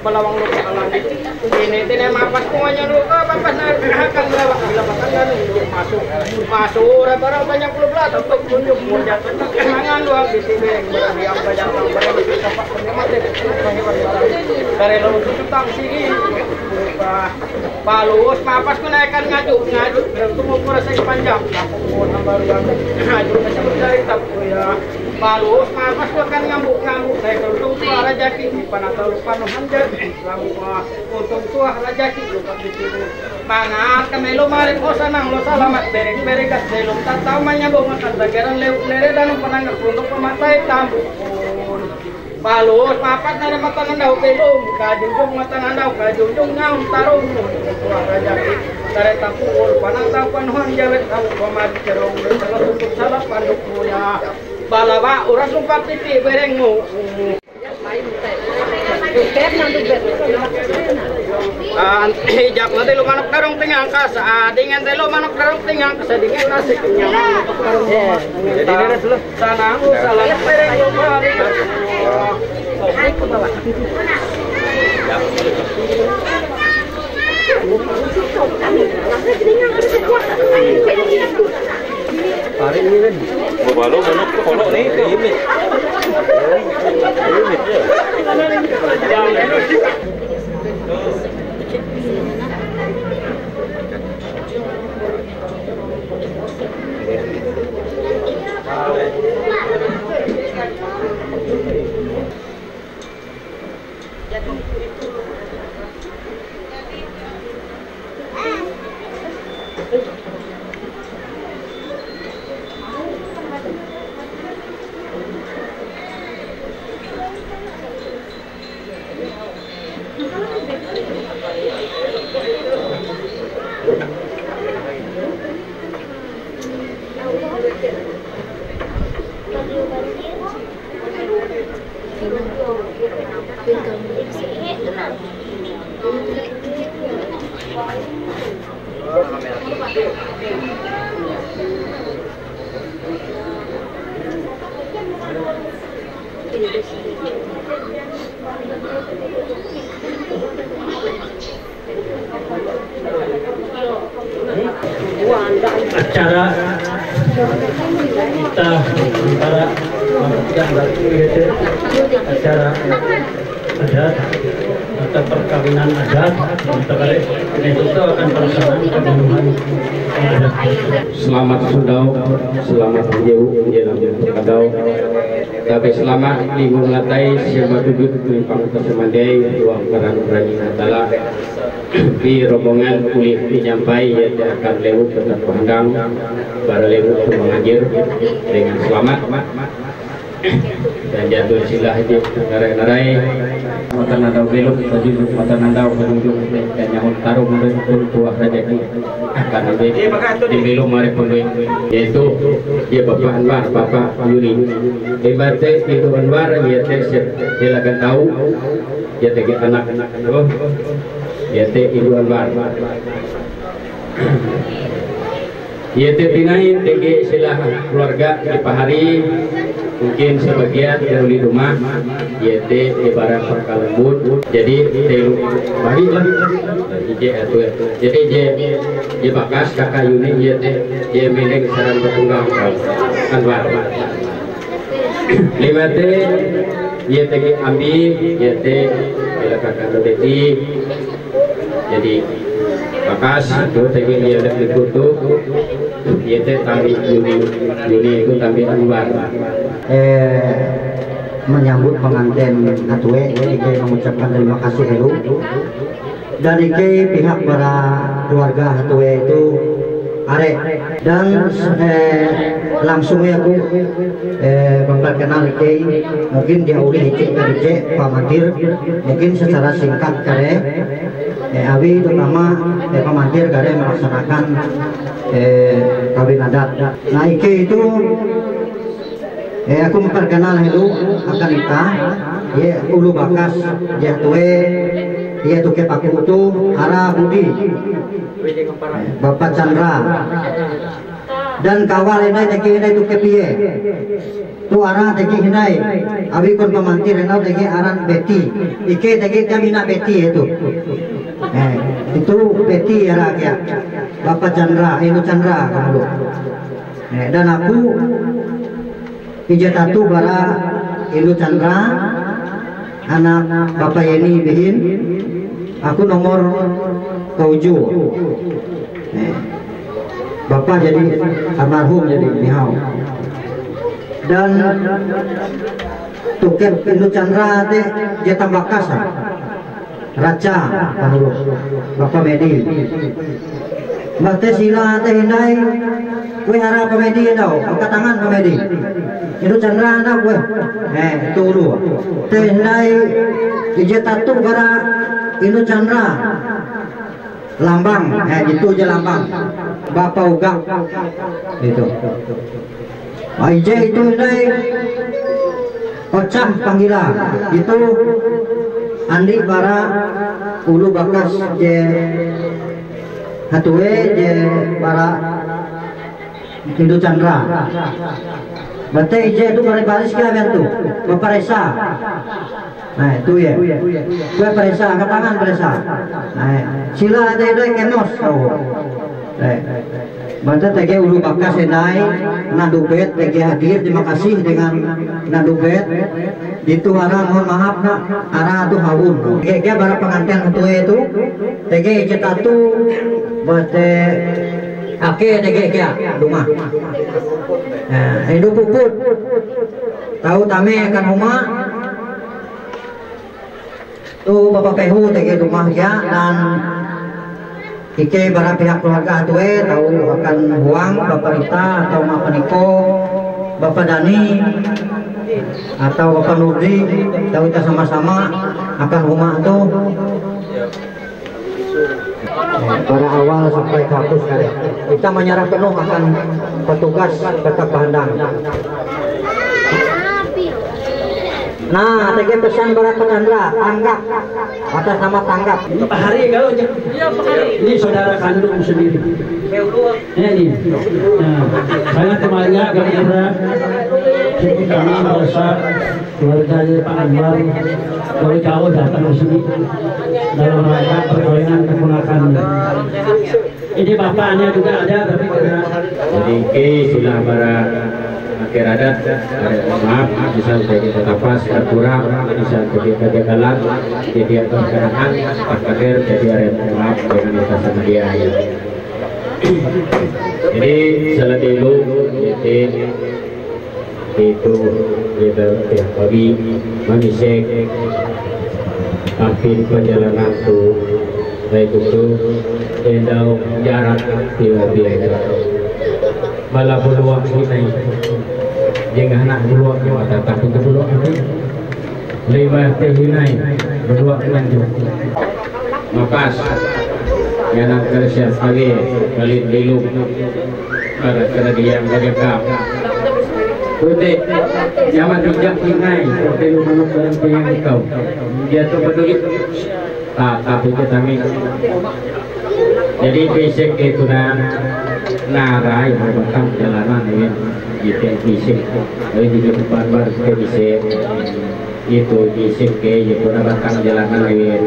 Balawang lupa alam ini tidak mapas semuanya lu papas akan melawak masuk barang banyak klub lah untuk tunjuk mujat tangan doang di sini yang banyak orang tempat penikmat dari lu tutang sini palus papas kenaikan ngaju untuk menguras panjang baru ngaju macam dari tapu ya palus papas tu akan ngamuk saya kalau tu rajaki panatau panuhan jadi untuk tu rajaki lupa di sini mangat kami lo mari sanang lo selamat bereng gas belum tak tahu menyambung akan bagian lere dan penanggap untuk pematai tamu palus papat nara mata ngandau belum kajunjung mata ngandau kajunjung ngaum tarung tuah rajaki dari tapul panatau panuhan jawet tahu pemati cerong kalau untuk salah panduk punya balawa orang lumpat titik berengmu hijab nanti lu manuk darung tinggal kasa dengan telo manuk darung tinggal kasa dengan nasi kenyang jadi ini dulu sana salah berengmu balik hari ini kan baru manuk kolok nih ini Acara kita antara acara adat atau perkawinan adat itu akan pelaksanaan pembunuhan adat. Selamat sundau, selamat menjauh, kadau. Tapi selama minggu ngatai siapa duduk di pangkat semandai ruang karang berani natala di rombongan kulit dinyampai ya akan lewat tetap pandang para lewat mengajar dengan selamat dan jatuh silah itu narai-narai motor nandau belok tadi motor nandau penunjuk dan nyamuk taruh menentu buah rezeki akan di belok mari pondok yaitu dia Bapak Anwar Bapak Yuri ibaratnya itu Anwar ya teh silakan tahu ya teh anak-anak ya teh Ibu Anwar ya teh tinain teh silah keluarga di Pahari mungkin sebagian dari rumah YT ibarat perkalembut jadi telu bagi jadi J Bakas kakak Yuni YT J Meneng saran bertunggang Anwar 5 T YT Ambi YT bila kakak Dodeti jadi Bakas itu tegi dia lebih kutu YT Tami Yuni itu Tami Anwar menyambut pengantin Hatue, Ike mengucapkan terima kasih dulu. Dan Ike pihak para keluarga Hatue itu are dan langsung ya aku memperkenal Ike mungkin diawali Ike dari Ike Pak Mandir mungkin secara singkat kare Abi terutama Pak Mandir kare melaksanakan kawin adat. Nah Ike itu aku memperkenal itu akan kita ya ulu bakas ya tuwe ya tuke paku itu arah Budi Bapak Chandra dan kawal ini teki ini tuke piye tu arah teki hinai abi kon pemantir ini teki arah Betty ike teki jamina Betty itu Betty arah ya Bapak Chandra itu Chandra kamu dan aku Ijatatu bara Ilu Chandra anak Bapak Yeni Bihin aku nomor ke-7 Bapak jadi almarhum jadi nihau dan tuker Ilu Chandra teh Jatang Bakas Raja panulus Bapak Medi Mbak sila teh hindai kue harap pemedi tau angkat tangan pemedi itu Chandra tau kue itu dulu teh hindai ijatatu gara itu Chandra lambang itu aja lambang Bapak Uga itu Aije itu hindai Ocah Panggila itu Andi para ulu bakas je Hatue je para Indo Chandra Bate ije itu baris kalian tuh Bapak Resa nah itu ya gue Resa angkat tangan Resa nah sila ada itu kemos tau Bante tege ulu bakas senai nadubet tege hadir terima kasih dengan nadubet itu arah mohon maaf nak arah tuh hawun tege para pengantin Hatue itu tege ije tatu bate ake tege kia rumah hidup puput tahu tame akan rumah tuh Bapak Pehu tege rumah ya dan Ike para pihak keluarga Hatue tahu akan buang Bapak Rita atau Bapak Niko Bapak Dani atau Bapak Nurdi tahu kita sama-sama akan rumah itu pada awal sampai ke hapus kali kita menyerah penuh akan petugas tetap pandang. Nah, tadi pesan para Chandra tanggap atas nama tanggap. Pak Hari kalau ini saudara kandung sendiri. Ini. Nah, saya temannya Chandra Jadi kami merasa keluarganya Pak Anwar dari jauh datang ke sini dalam rangka perkawinan keponakan. Ini bapaknya juga ada tapi jadi ke sudah para akhir adat maaf bisa jadi tetapas kurang bisa jadi kejagalan jadi kesenangan pas kader jadi ada maaf dengan kita sama dia ya. Jadi selebih lu itu kita ya bagi manusia akhir perjalanan tu baik itu endau jarak tiba-tiba malah peluang ini jangan anak peluang yang datang ke peluang ini lima terhinai peluang lanjut mapas yang nak kerja lagi kali dulu karena dia berjam Putih, zaman bijak hinai, putih lumano barang yang kau. Dia tu peduli, tapi kami. Jadi fisik itu narai macam jalanan ini, itu fisik. Jadi di depan baru fisik itu fisik ke, itu macam jalanan ini.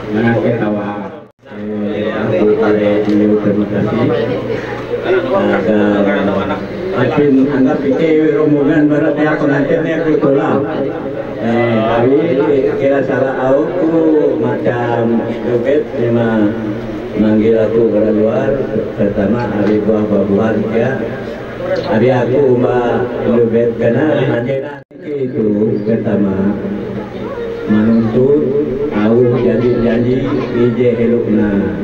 Mana ketawa. Aku ada terima kasih. Akin anggap ini rombongan berat ya pengantinnya aku tolak. Tapi kira salah aku macam dompet memang manggil aku ke luar pertama hari buah-buahan ya. Hari aku mbak dompet karena anjena itu pertama menuntut aku janji ije helukna.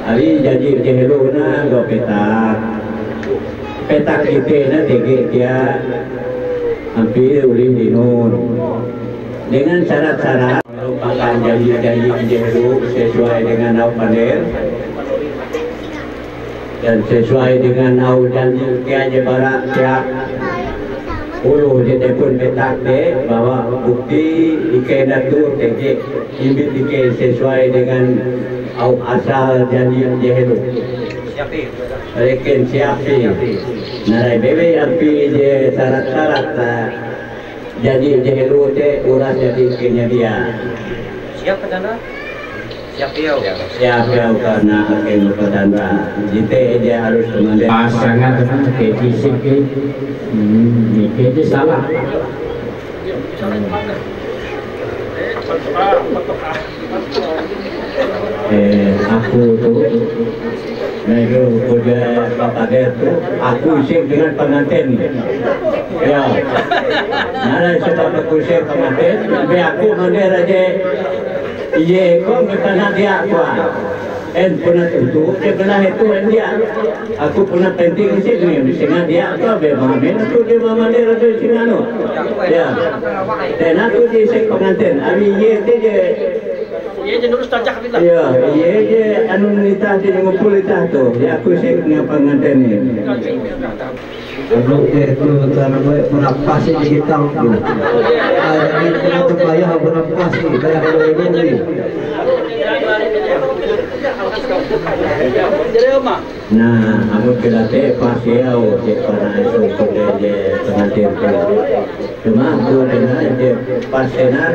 Hari janji ije helukna go petak kita nanti dia hampir ulim dinun dengan syarat-syarat merupakan janji-janji jeru sesuai dengan au paner dan sesuai dengan au janji kia barak siap ulu jadi pun petak deh bahwa bukti ike datur tegik imbit ike sesuai dengan au asal janji jeru Rekin siapi, narai bebe api je syarat-syarat jadi jeru te uras jadi kenya dia. Siap pedana? Siap piau. Siap piau karena akan pedana. Jite dia harus mengambil pasangan dengan fisik ini ke salah. Aku tu nego kerja bapak dia tu aku ising dengan pengantin ya nara sebab aku ising pengantin tapi aku mana raja iya kau bertanah dia aku pernah tentu dia pernah itu dia aku pernah penting sih ni singa dia tu memang tu dia mama dia raja singano ya dan aku ising pengantin abi iya dia Iya jenurus tajak kita. Iya, iya anu nita di ngumpul itu tuh. Ya aku sih ngapanganten ini. Kalau itu karena menapas di hitam tu. Ini itu bayar menapas ni, bayar lebih. Nah, aku kira teh pasiau di para itu kerja pengantin tu. Cuma aku dengar dia pasenan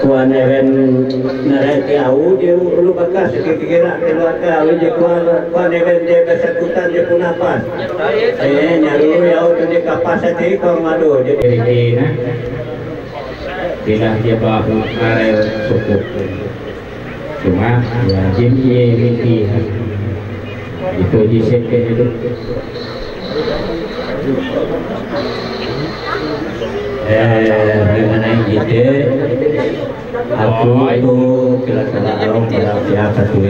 kuan event nareti au dia lu bakas kira keluar ke au je kuan event dia kesekutan dia pun apa nyaru au tu dia kapasiti kau madu jadi na bila dia bawa karel suku cuma ya jimye miti itu diseke itu mengenai ide aku itu kira-kira pada siapa tuh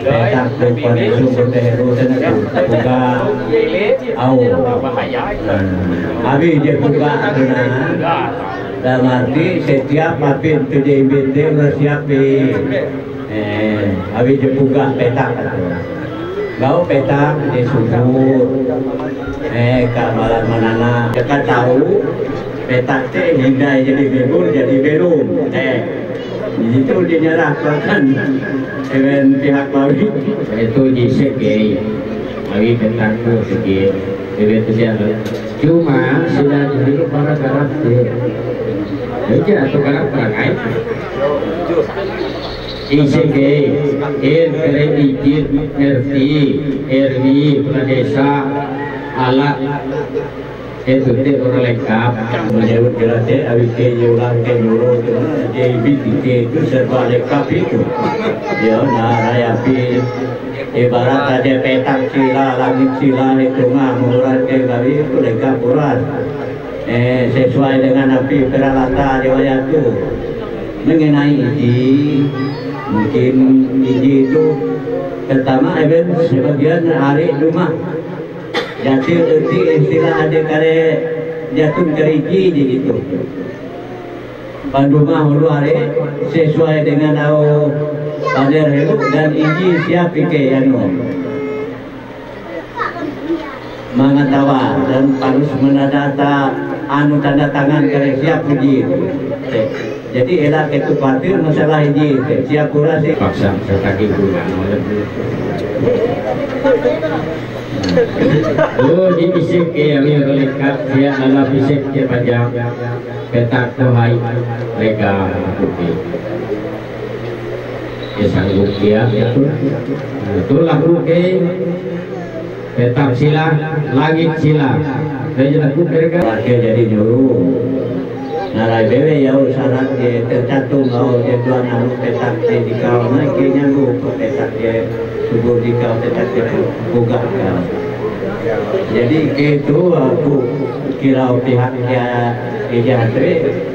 petak depan itu berteru dan buka au abi dia buka dalam arti setiap papin tu dia ibinte bersiapi abi dia buka petak Gau petak di subur kamalan manana dekat tahu petak teh hingga jadi bebul jadi belum itu dinyerahkan dengan pihak lawi itu di segi lawi petak tu segi itu dia Cuma sudah jadi para karakter. Jadi atau karakter lain. ICG, Kredit, RT, RW, Pradesa, alat itu orang lengkap. Menyebut jelasnya AWK ulang ke Euro, JBTT itu serba lengkap itu. Ya, rayapi ibarat ada petak sila, langit sila itu mah murad ke kali itu lengkap murad. Sesuai dengan api peralatan riwayat itu. Mengenai iji, mungkin iji itu pertama sebagian hari rumah. Jadi istilah ada kare jatuh keriki di situ. Panduma hulu hari sesuai dengan au pader helu dan iji siap ike yano. Mengetawa dan harus menadata anu tanda tangan kare siap uji. Jadi elak itu khawatir masalah iji siap kurasi. Paksa sekali bulan. Oh, di bisik ke kami lengkap dia ala bisik ke panjang petak tuhai lega putih. Sanggup dia itulah ruke petak sila langit sila. Saya jadi nyuruh. Narai bewe ya syarat dia tercantum bahwa dia tuan anu petak dia di kau naik nyanggup petak dia subuh di kau petak dia buka kau. Jadi itu aku kira pihak ya Ijatri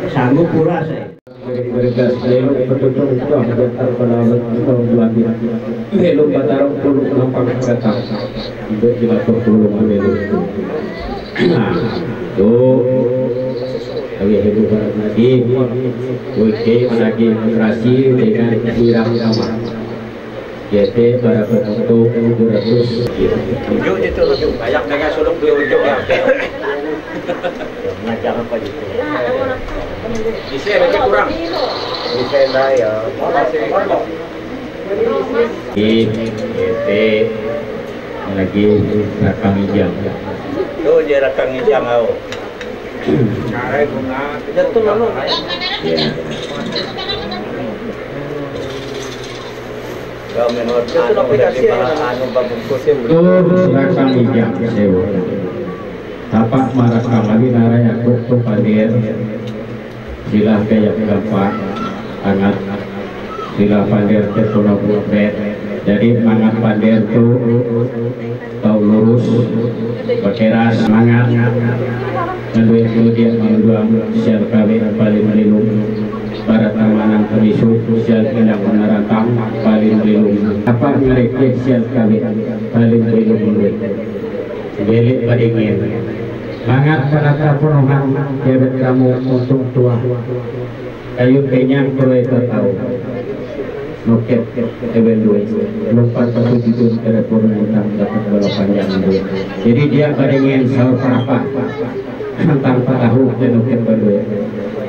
sanggup pura saya. Mereka selalu bertutur itu mengantar pada tahun 2000. Belum pada puluh nampak kata itu dilakukan puluh belum. Kami hidup lagi, oke lagi operasi dengan irama. Yaitu para penonton 200. Ujung itu lebih banyak dengan sulung di ujung ya. Macam apa itu? Isi lebih kurang. Bisa ya. Lagi rakam hijau. Tuh dia rakam hijau mau. Cara bunga jatuh lalu. Kalau menurut itu aplikasi anu babungkus itu rakam hijau sewa. Tapak marakam lagi naraya aku padir. Sila kayak berapa sangat sila padir tertolak buat. Jadi mangat padir tu tahu lurus berkeras semangat. Kedua itu dia menjual sial kami paling melindung para tamanan perisu sial tidak menerangkan paling melindung apa mereka sial kami paling melindung belik padingin mangat penata penuhan jabet kamu untuk tua kayu kenyang perlu tahu noket ebenduai lompat satu itu telepon utang dapat bola panjang jadi dia padingin sahur apa tanpa tahu dan mungkin berdua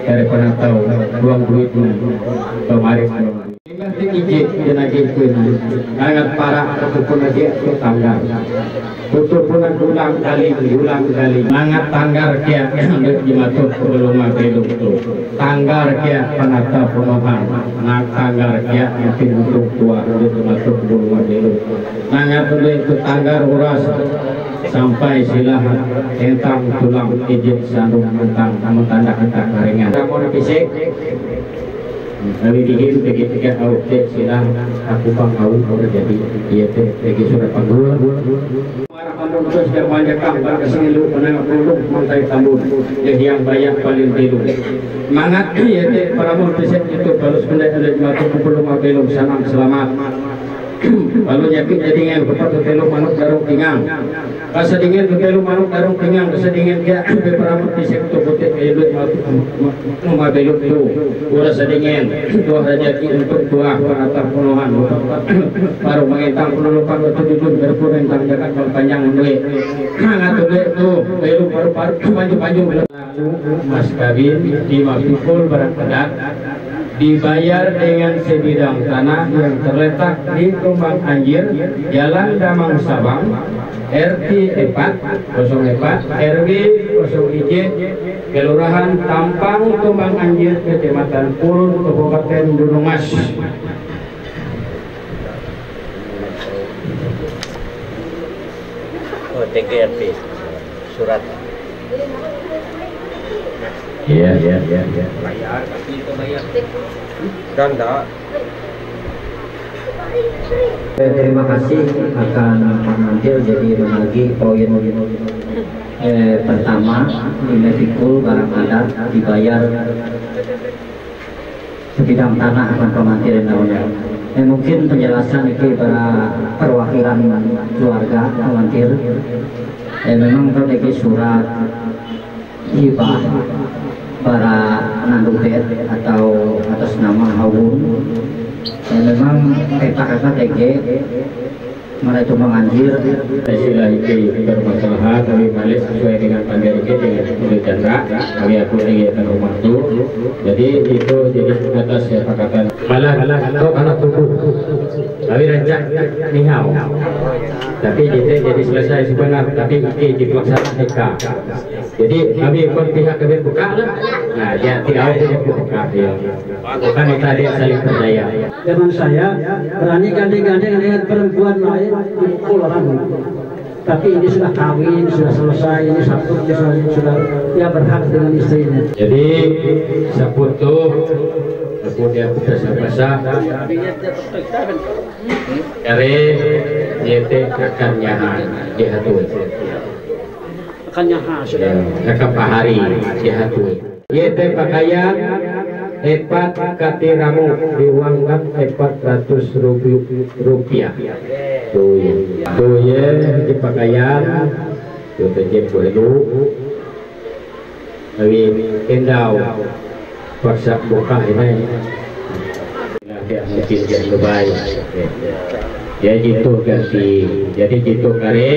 dari pernah tahu buang duitnya kemarin tinggal tinggi jenagi pun sangat parah ataupun lagi tanggar tutup pun ulang kali mangat tanggar kia dimatur belum belum tu tanggar kia penata penuhan nak tanggar kia mungkin untuk tua dimatur belum belum mangat itu tanggar uras sampai silahan tentang tulang ijit sandung mentang tanda kata karingan kamu fisik kami dihit begitu kan audit silang aku pangau jadi iya teh bagi surat panggul marah terus berbanyak kabar kesenilu penang produk mantai tambun yang banyak paling tilu mangat iya teh para mun fisik itu balus benda ada jatuh belum belum sanang selamat lalu yakin jadinya kepada telu manuk darung tingang kasedingin telu manuk darung tingang kasedingin dia beberapa pisek tu putih elut matu beluk tu ura sedingin dua rezeki untuk dua penata penuhan baru mengentang penulukan betul-betul berpurentang jagat panjang duit ngatu duit tu beluk paru-paru panjang belum mas kawin di Mapikul Barat dibayar dengan sebidang tanah yang terletak di Tumbang Anjir, Jalan Damang Sabang, RT 404, RW Kelurahan Tampang Tumbang Anjir, Kecamatan Purun, Kabupaten Gunung Mas. Oh, TKRP surat. Iya. Ganda. Terima kasih akan mengambil jadi menagi poin pertama nilai fikul barang adat dibayar sebidang tanah akan pemantir namanya. Mungkin penjelasan ini para perwakilan keluarga pemantir. Memang kalau surat hibah para nanduhet atau atas nama Hawun. Memang kakak TG mereka menganjir Sila ini bermasalah kami balik sesuai dengan panggil kita dengan Chandra kami aku ingin rumah itu jadi itu jadi atas sepakatan malah kau anak tubuh kami rancang nihau tapi jadi selesai sebenarnya tapi ini dipelaksanakan eka jadi kami pun pihak kami buka lah nah dia tidak punya buka dia bukan kita dia saling percaya. Zaman saya berani gandeng-gandeng dengan perempuan lain dipukul orang. Tapi ini sudah kawin, sudah selesai, ini satu sudah dia berhak dengan istrinya. Jadi saputu kemudian basah dari YT kekanyahan dihatui Kanyaha sudah kekapahari dihatui YT pakaian epat katiramu diwanggap 400 rupiah tuh ya di pakaian tuh terjep dulu tapi endau paksa buka ini mungkin jadi lebay ya gitu ganti jadi gitu kare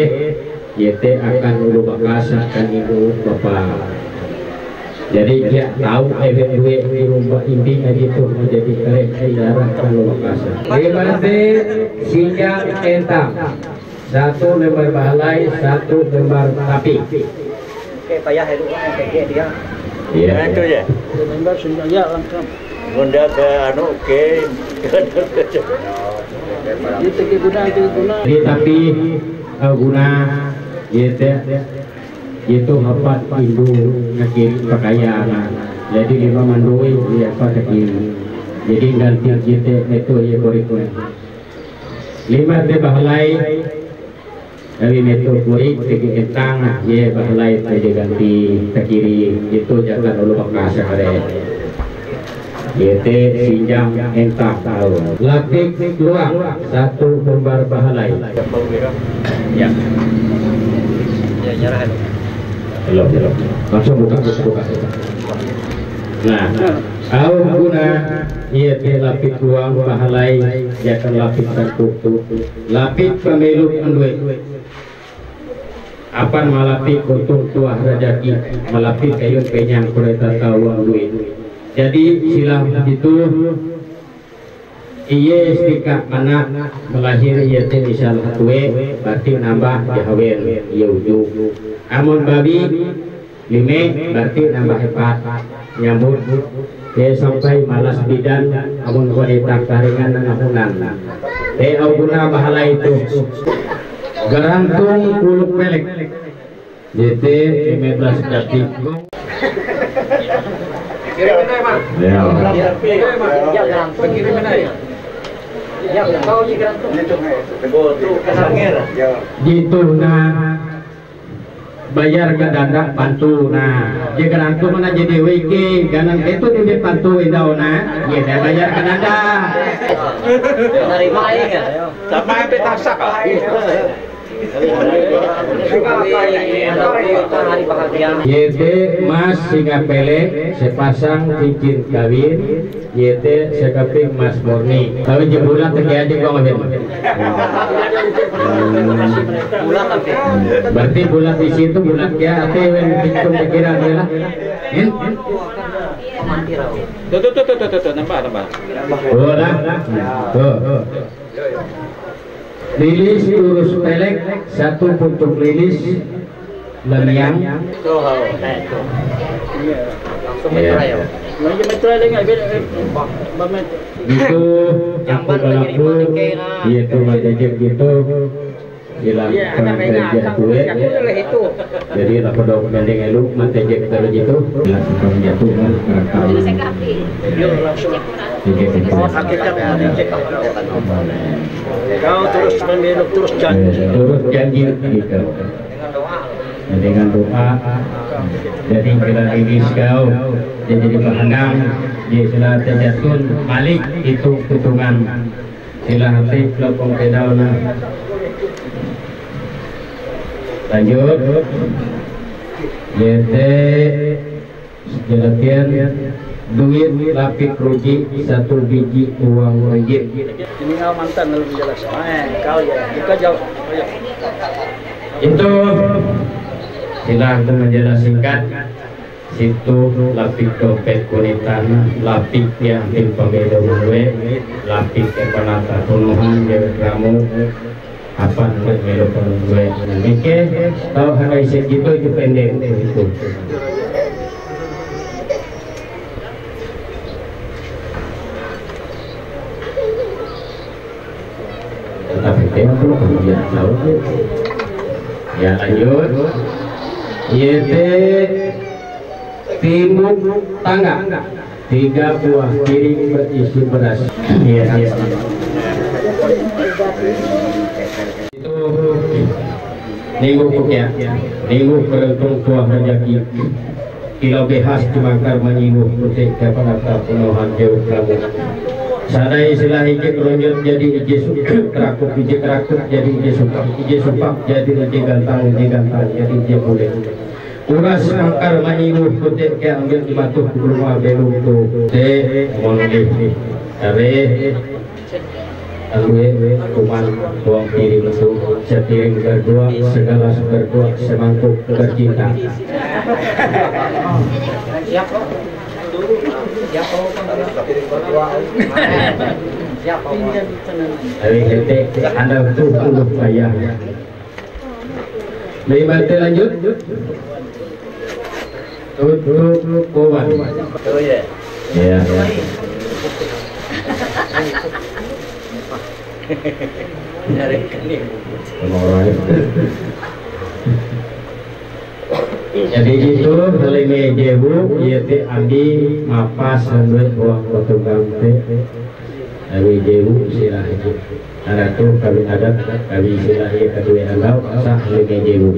YT akan ulu bakas akan ibu bapak jadi dia tahu EWW di rumah intinya gitu menjadi kare darah kalau bakas berarti sinjang entang 1 lembar bahalai 1 lembar tapi Kayak payah itu kan kayak dia. iya Itu ya. lembar sudah ya lengkap. Bunda ke anu ke Itu guna. jadi tapi guna itu hapat indu nakir pakaian jadi 5 mandoi dia apa kiri jadi ganti itu ya kurikul 5 teh bahalai dari metu kurik tegi entang ya bahalai teh ganti ke kiri itu jangan dulu bakas kare YT sinjang entang tahu lapik luang 1 lembar bahalai ya ya nyerah. belum langsung buka. Nah, au guna ia te lapik ruang bahalai jangan lapik satu lapik pemilu andue apan malapik untung tuah rajaki malapik kayun penyang kureta tawang duit jadi silang itu iya stika anak melahir iya te misal hatwe berarti nambah jahawin iya ujung amun babi 5 berarti nambah 4 nyambut ya sampai malas bidan amun wanita karingan nangahunan auguna bahala itu garantung kuluk pelek JT 15 kaki gitu nah bayar ke dandak pantu nah jika nantu mana jadi wiki ganang itu di pantu indau nah ya bayar ke dandak Nerima ya. Sama peta sak. YT mas singa pele sepasang cincin kawin YT sekeping mas murni tapi jebulan terjadi kok berarti bulan di situ bulan dia atau yang hitung kira adalah Tuh nambah. tuh lilis turus pelek 1 puntung lilis Lemiang. Itu aku balapur, yaitu majajib gitu. Silakan kerja gue. Jadi lapor dokumen elu majajib terus itu. Silakan jatuh kan Kau terus meminum terus janji. Terus janji gitu. Dengan doa. Jadi bila ini kau jadi dipandang di sila terjatun malik itu hitungan sila hati pelopong kedauna. Lanjut. Yete jelatian duit lapik ruji 1 biji uang ringgit. Ini kau mantan belum jelas. Kau ya, kita jawab. Itu silahkan menjelaskan singkat. Situ lapik dompet kunitana, lapik yang tim pembeda mulai, lapik yang penata tunuhan dewa kamu apa namanya melo gue. Oke, tahu harga segitu itu pendek itu. Tetapi tempo kemudian tahu. Ya lanjut. Yete timbuk tangga 3 buah piring berisi beras. Iya. Itu minggu punya, minggu beruntung tuah rezeki. Kilo behas dimakar menyinggung putih kepada penuhan jauh kamu. Sadai istilah ije keronjot jadi ije kerakuk ije kerakuk jadi ije supak jadi ije gantang jadi ije boleh. Uras mangkar menyinggung putih ke ambil dimatuh ke rumah belum tuh de mongi are alwe kuman buang piring itu sepiring berdua segala berdua semangkuk bercinta. Hari hete anda tuh ayah. Baik lanjut. Tutup kawan. Oh ya. Ya. Nyari kening. Jadi itu helime jebu yaitu andi mapas sampai uang potong teh. Abi jebu silah itu. Ada tuh kami ada kami silah ya kedua andau sah helime jebu.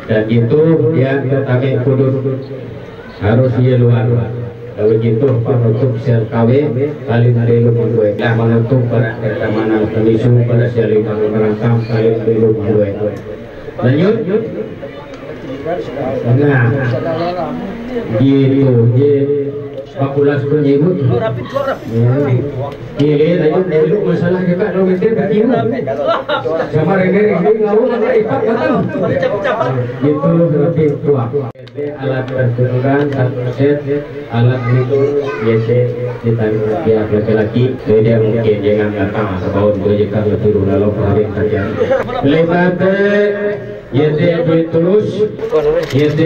Dan itu dia tetangga kudus harus dia luar. Kalau gitu penutup sel KW kali dulu menduet. Lah menutup pada keamanan kemisu pada sel merangkam kali dulu menduet. Lanjut. Nah, gitu, Pakulas penyebut. Ini lanjut dulu masalah juga romantis kecil. Sama ini ngawur apa ipak betul. Gitu lebih tua. Alat pertunjukan 1 set, alat itu YC ditanya dia laki-laki, dia mungkin jangan datang atau bau jika lebih lalu hari kerja. Lebat YC terus, YC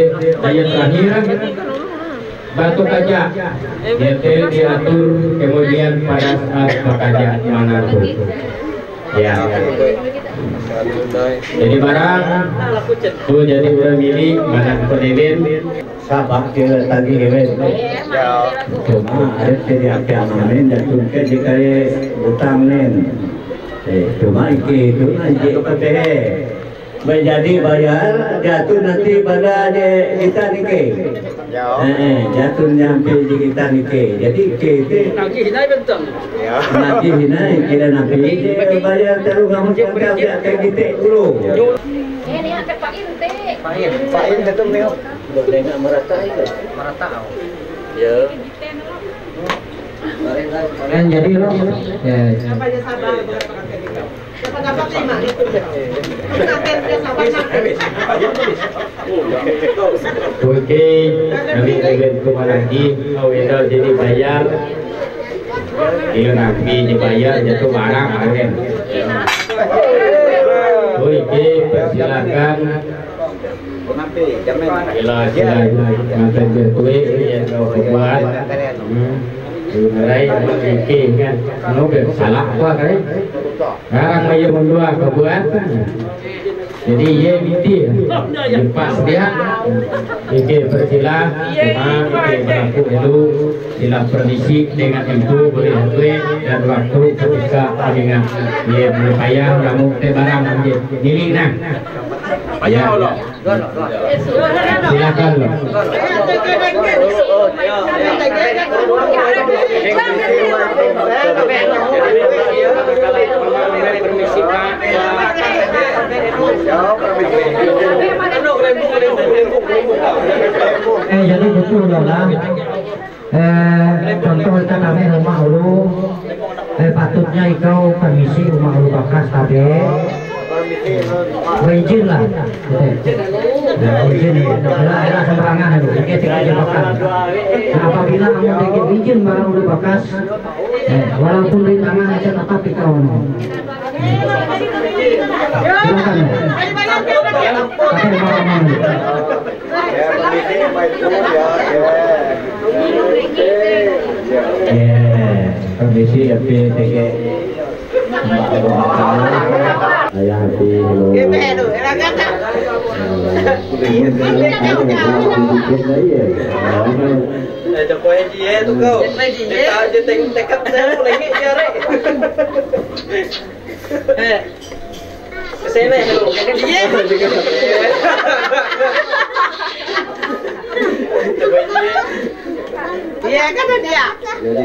ayat terakhir. Batu kaca YT diatur kemudian pada saat bekerja mana tuh ya. Jadi barang tuh jadi udah milih mana pendirian Sabak ke tadi hewan. Cuma ada tidak keamanan dan tungke jika utang nen. Cuma itu aja pakai. Menjadi bayar jatuh nanti pada kita nike. Jatuh nyampe di kita nike. Jadi kita Lagi hinai bentang. nanti hinai kira nanti bayar terus kamu cakap kayak gitu dulu. Ini angkat Pak Inte. Pak In datang nih. Udah enggak merata itu. Merata. Ya. Kan jadi lo ya. Oke, kami ingin lagi awal jadi bayar. Iya nanti dibayar jatuh barang kan. Oke, persilakan Sila ngatain bertui yang kau buat. Ngerai bikin kan, no salah apa kan? Sekarang ayo mendua kau buat. Jadi ye binti, pas dia, bikin bersila, bikin berlaku dulu, sila permisi dengan itu boleh gue dan waktu ketika dengan ye berpayah kamu tebarang diri nah. Payah Allah. Silakan loh. Jadi betul lah. Contoh kita kami rumah ulu, patutnya ikau permisi rumah ulu bakas tapi izin lah, izin ya, elah sembarangan itu, kita aja bakas. Nah, apabila kamu bikin izin barang ulu bakas, walaupun rintangan aja tetap ikau. Silakan. Permisi FPTG ayah hati Iya kan dia.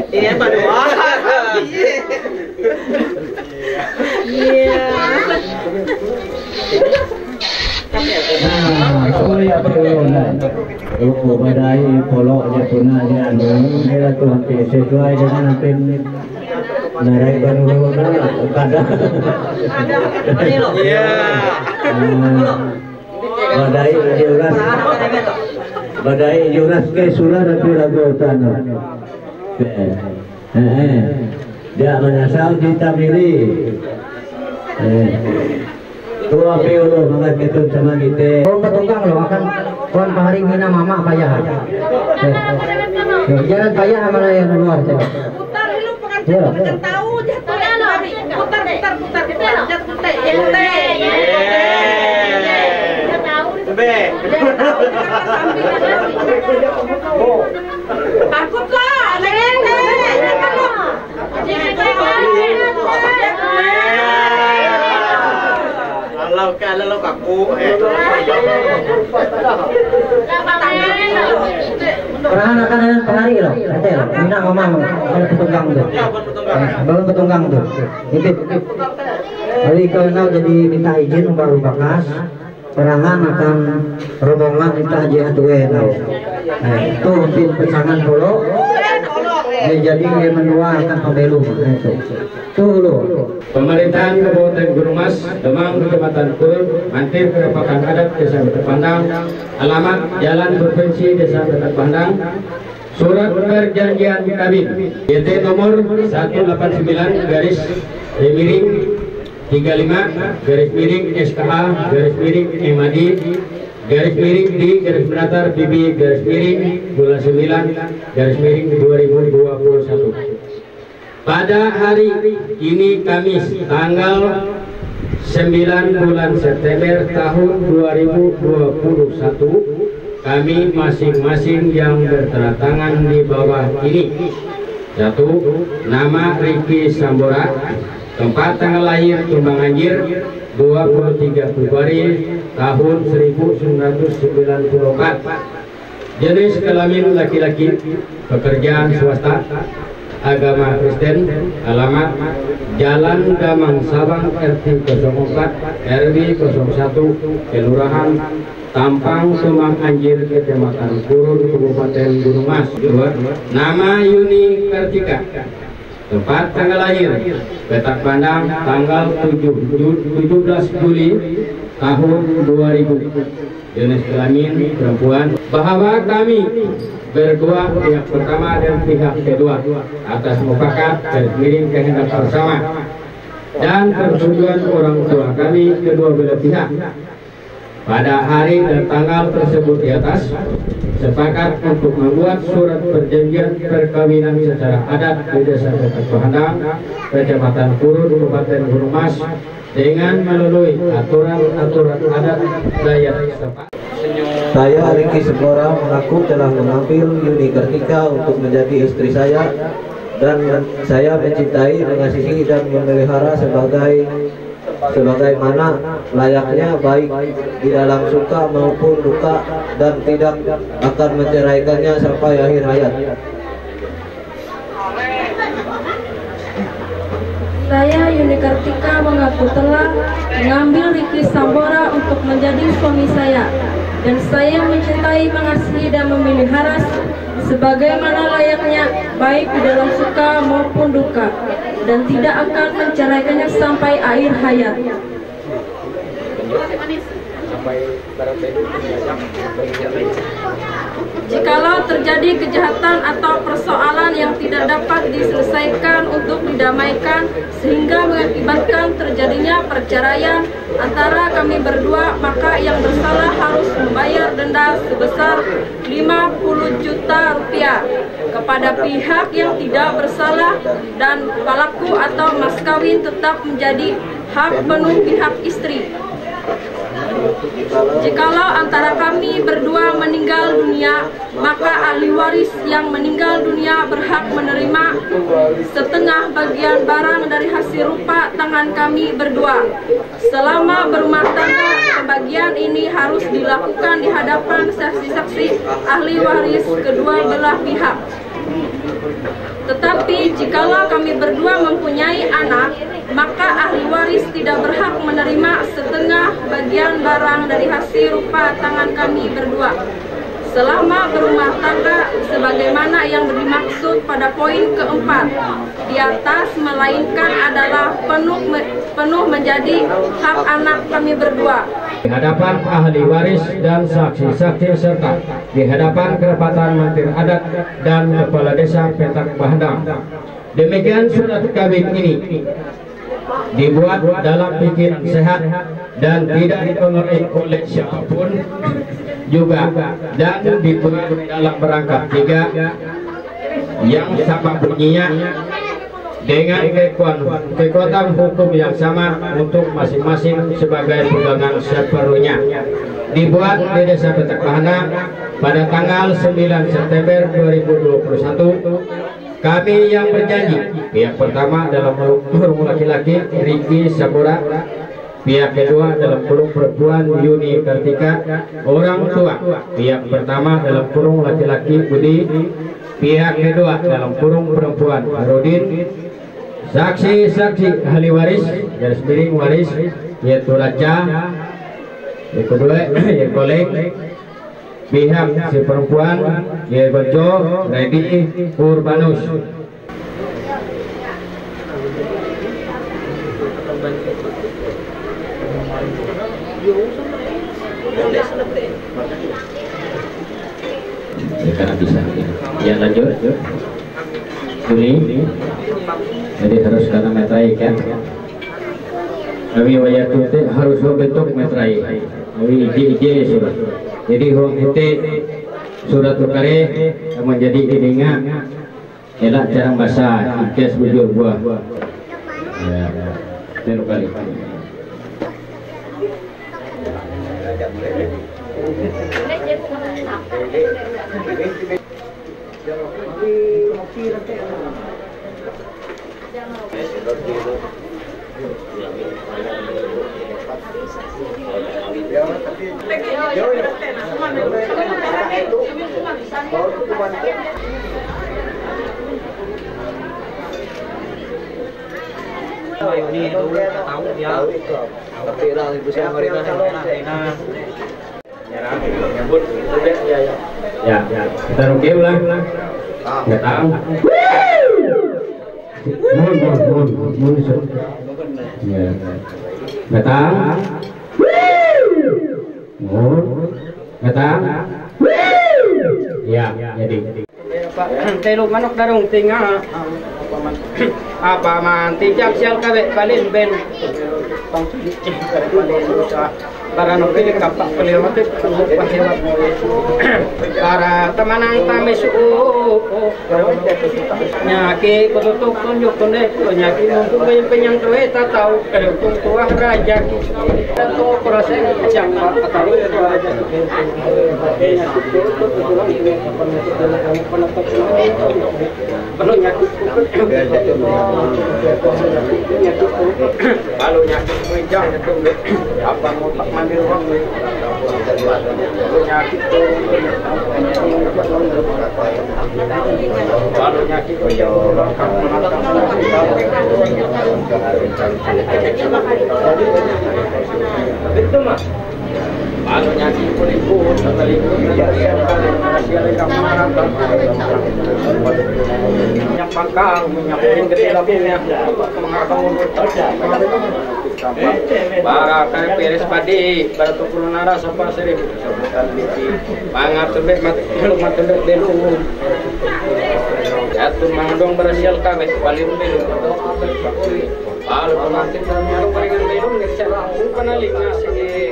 Iya pada Iya. Kuliah perluan. Badai polok je punanya anu era tu hampir sesuai dengan apa narai baru kada. Iya. Badai juras ke surah tapi lagu utana. Dia menyasal kita milih. Tua piolo mangkat ketun sama kita. Kau petunggang lo akan tuan pahari mina mama payah. Jangan payah sama yang luar. Putar dulu pengen tahu jatuh. Putar. Takut lah, kalau kaku pernah akan dengan pahari loh, nanti loh, mina mama kalau petunggang tuh, bangun petunggang tuh, ikut. Jadi kalau jadi minta izin baru bakas, perangan akan rombongan minta aja tuh tahu. Itu pin pesangan dulu. Jadi dia menua akan pembelu itu. Tuh Pemerintahan Kabupaten Gunung Mas, Demang, Kecamatan Kurun, Mantir, Kerepakan Adat, Desa Betet Pandang, alamat Jalan Provinsi Desa Betet Pandang, surat perjanjian kawin, YT nomor 189 garis miring 35 garis miring SKA garis miring Emadi garis miring di garis mendatar BB garis miring bulan 9 garis miring 2021. Pada hari ini Kamis tanggal 9 bulan September tahun 2021, kami masing-masing yang bertanda tangan di bawah ini. 1. Nama Riki Sambora, tempat tanggal lahir Tumbang Anjir 23 Februari tahun 1994. Jenis kelamin laki-laki, pekerjaan swasta, agama Kristen, alamat Jalan Damang Sabang RT 04 RW 01 Kelurahan Tampang Tumbang Anjir Kecamatan Kurun Kabupaten Gunung Mas. 2. Nama Yuni Kartika, tempat tanggal lahir Petak Pandang tanggal 17 Juli tahun 2000. Jenis kelamin perempuan, bahwa kami berdua pihak pertama dan pihak kedua atas mufakat garis miring kehendak bersama dan persetujuan orang tua kami kedua belah pihak pada hari dan tanggal tersebut di atas sepakat untuk membuat surat perjanjian perkawinan secara adat di Desa Petak Bahandang, Kecamatan Purun, Kabupaten Gunung Mas, dengan melalui aturan-aturan adat Dayak setempat. Saya Riki Segora mengaku telah mengambil Yuni Kartika untuk menjadi istri saya, dan saya mencintai, mengasihi dan memelihara sebagaimana layaknya, baik di dalam suka maupun duka, dan tidak akan menceraikannya sampai akhir hayat. Saya Yuni Kartika mengaku telah mengambil Riki Sambora untuk menjadi suami saya, dan saya mencintai, mengasihi dan memelihara sebagaimana layaknya, baik di dalam suka maupun duka, dan tidak akan menceraikannya sampai akhir hayat. Jikalau terjadi kejahatan atau persoalan yang tidak dapat diselesaikan untuk didamaikan sehingga mengakibatkan terjadinya perceraian antara kami berdua, maka yang bersalah harus membayar denda sebesar 50 juta rupiah kepada pihak yang tidak bersalah, dan pelaku atau mas kawin tetap menjadi hak penuh pihak istri. Jikalau antara kami berdua meninggal dunia, maka ahli waris yang meninggal dunia berhak menerima setengah bagian barang dari hasil rupa tangan kami berdua. Selama berumah tangga, pembagian ini harus dilakukan di hadapan saksi-saksi ahli waris kedua belah pihak. Tetapi jikalau kami berdua mempunyai anak, maka ahli waris tidak berhak menerima setengah bagian barang dari hasil rupa tangan kami berdua selama berumah tangga, sebagaimana yang dimaksud pada poin keempat di atas, melainkan adalah penuh menjadi hak anak kami berdua. Di hadapan ahli waris dan saksi-saksi serta di hadapan kerapatan Mantir Adat dan Kepala Desa Petak Bahandang. Demikian surat kawin ini dibuat dalam pikiran sehat dan tidak dipengaruhi oleh siapapun juga, dan dibuat dalam perangkat 3 yang sama bunyinya dengan kekuatan hukum yang sama untuk masing-masing sebagai pegangan sepenuhnya. Dibuat di Desa Petak Bahandang pada tanggal 9 September 2021. Kami yang berjanji, pihak pertama dalam kurung laki-laki Riki Sambora, pihak kedua dalam kurung perempuan Yuni Kartika, orang tua pihak pertama dalam kurung laki-laki Budi, pihak kedua dalam kurung perempuan Rodin, saksi-saksi ahli waris garis miring waris yaitu Raja, yang kedua yang kolek, pihak si perempuan yaitu Bejo, Redi, Urbanus. Sekarang bisa ya, lanjut ini jadi harus karena metrai kan kami wajah itu harus bentuk metrai kami ij surat, jadi huang itu surat tukare menjadi ininya elak cara bahasa ikes bujur buah ya itu kali. Ini tahu ya. Tapi orang ibu saya marina ya kita rugi ulang nggak tahu mun ya datang datang ya jadi Pak telu manok darung tinggal apa man tijak sial kabe balin ben pang sulit balin para nopili kapak pelewat pahewat para temanang tami suku nyaki kututuk tunjuk tunde nyaki mumpung penyang tuwe tatau tung tuah raja to proses jang atau raja penuh nyaki kalau nyaki jang itu apa mau tak mandiri uang nyaki itu kalau nyaki itu itu mah kalau nyaki pun ikut sekali minyak pangkal minyak gede labungnya bara kayak peres padi bara tukulan nara sapa serip pangat tebek matebek belu jatuh mangdong berasial kawet paling belu kalau pengantin dan palingan belu ngerasa langsung penaling nasi